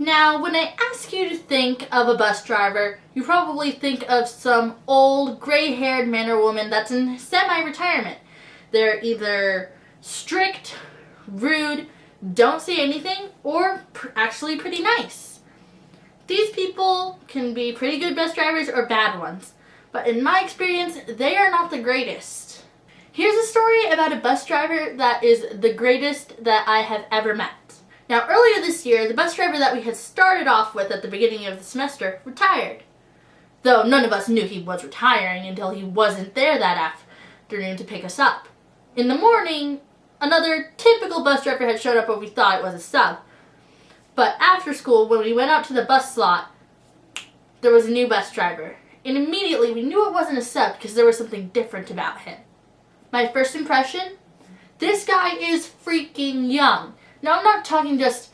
Now, when I ask you to think of a bus driver, you probably think of some old, gray-haired man or woman that's in semi-retirement. They're either strict, rude, don't say anything, or actually pretty nice. These people can be pretty good bus drivers or bad ones, but in my experience, they are not the greatest. Here's a story about a bus driver that is the greatest that I have ever met. Now, earlier this year, the bus driver that we had started off with at the beginning of the semester retired. Though none of us knew he was retiring until he wasn't there that afternoon to pick us up. In the morning, another typical bus driver had showed up when we thought it was a sub. But after school, when we went out to the bus slot, there was a new bus driver. And immediately we knew it wasn't a sub because there was something different about him. My first impression? This guy is freaking young. Now, I'm not talking just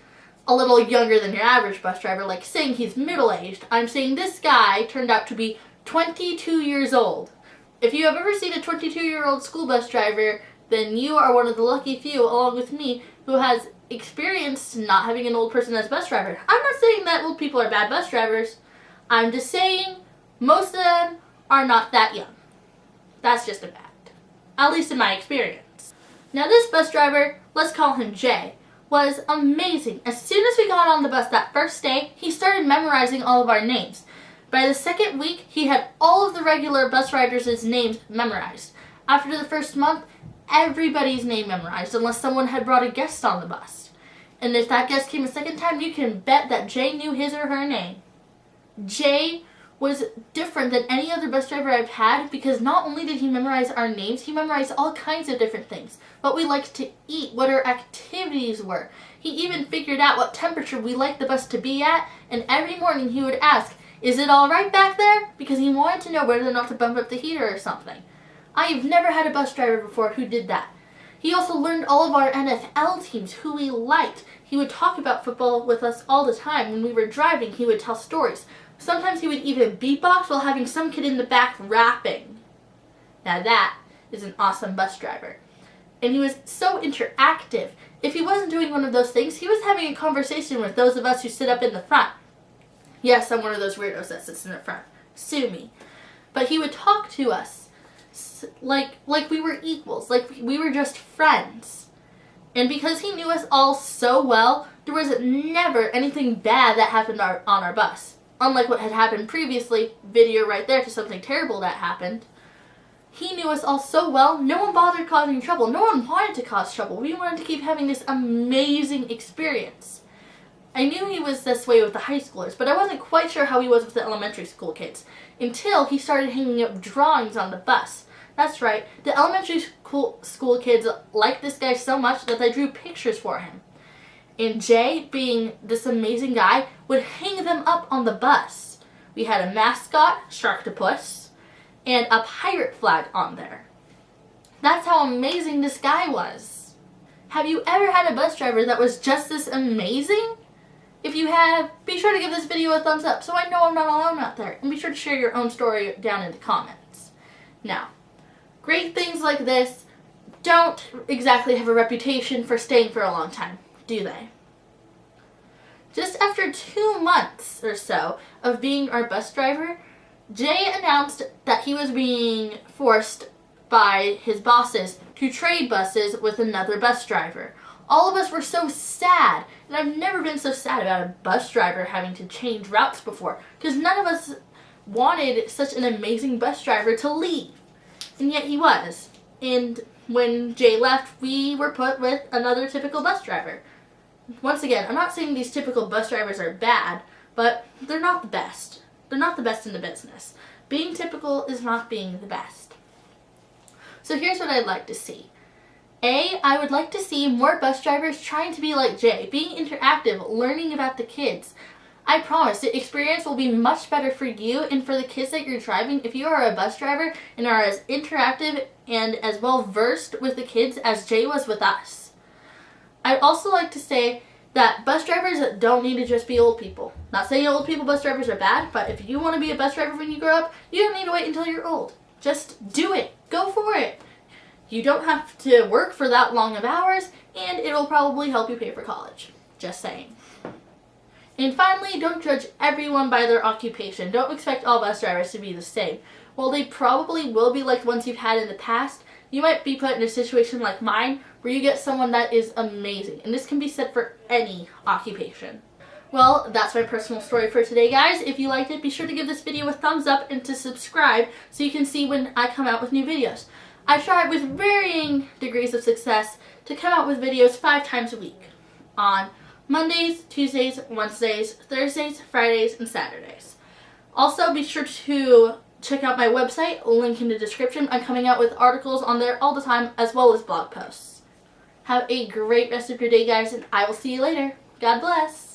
a little younger than your average bus driver, like saying he's middle-aged. I'm saying this guy turned out to be 22 years old. If you have ever seen a 22-year-old school bus driver, then you are one of the lucky few, along with me, who has experienced not having an old person as a bus driver. I'm not saying that old people are bad bus drivers. I'm just saying most of them are not that young. That's just a fact. At least in my experience. Now, this bus driver, let's call him Jay, was amazing. As soon as we got on the bus that first day, he started memorizing all of our names. By the second week, he had all of the regular bus riders' names memorized. After the first month, everybody's name memorized, unless someone had brought a guest on the bus. And if that guest came a second time, you can bet that Jay knew his or her name. Jay was different than any other bus driver I've had because not only did he memorize our names, he memorized all kinds of different things. What we liked to eat, what our activities were. He even figured out what temperature we liked the bus to be at, and every morning he would ask, "Is it all right back there?" Because he wanted to know whether or not to bump up the heater or something. I've never had a bus driver before who did that. He also learned all of our NFL teams, who we liked. He would talk about football with us all the time. When we were driving, he would tell stories. Sometimes he would even beatbox while having some kid in the back rapping. Now that is an awesome bus driver. And he was so interactive. If he wasn't doing one of those things, he was having a conversation with those of us who sit up in the front. Yes, I'm one of those weirdos that sits in the front. Sue me. But he would talk to us like we were equals, like we were just friends. And because he knew us all so well, there was never anything bad that happened on our bus. Unlike what had happened previously, video right there to something terrible that happened. He knew us all so well, no one bothered causing trouble. No one wanted to cause trouble. We wanted to keep having this amazing experience. I knew he was this way with the high schoolers, but I wasn't quite sure how he was with the elementary school kids until he started hanging up drawings on the bus. That's right, the elementary school kids liked this guy so much that they drew pictures for him. And Jay, being this amazing guy, would hang them up on the bus. We had a mascot, Sharktopus, and a pirate flag on there. That's how amazing this guy was. Have you ever had a bus driver that was just this amazing? If you have, be sure to give this video a thumbs up so I know I'm not alone out there. And be sure to share your own story down in the comments. Now, great things like this don't exactly have a reputation for staying for a long time, do they? Just after 2 months or so of being our bus driver, Jay announced that he was being forced by his bosses to trade buses with another bus driver. All of us were so sad, and I've never been so sad about a bus driver having to change routes before, because none of us wanted such an amazing bus driver to leave. And yet he was. And when Jay left, we were put with another typical bus driver. Once again, I'm not saying these typical bus drivers are bad, but they're not the best. They're not the best in the business. Being typical is not being the best. So here's what I'd like to see. I would like to see more bus drivers trying to be like Jay, being interactive, learning about the kids. I promise the experience will be much better for you and for the kids that you're driving if you are a bus driver and are as interactive and as well versed with the kids as Jay was with us. I'd also like to say that bus drivers don't need to just be old people. Not saying old people bus drivers are bad, but if you want to be a bus driver when you grow up, you don't need to wait until you're old. Just do it. Go for it. You don't have to work for that long of hours, and it will probably help you pay for college. Just saying. And finally, don't judge everyone by their occupation. Don't expect all bus drivers to be the same. While they probably will be like ones you've had in the past, you might be put in a situation like mine where you get someone that is amazing. And this can be said for any occupation. Well, that's my personal story for today, guys. If you liked it, be sure to give this video a thumbs up and to subscribe so you can see when I come out with new videos. I try with varying degrees of success to come out with videos 5 times a week on Mondays, Tuesdays, Wednesdays, Thursdays, Fridays, and Saturdays. Also, be sure to check out my website, link in the description. I'm coming out with articles on there all the time, as well as blog posts. Have a great rest of your day, guys, and I will see you later. God bless.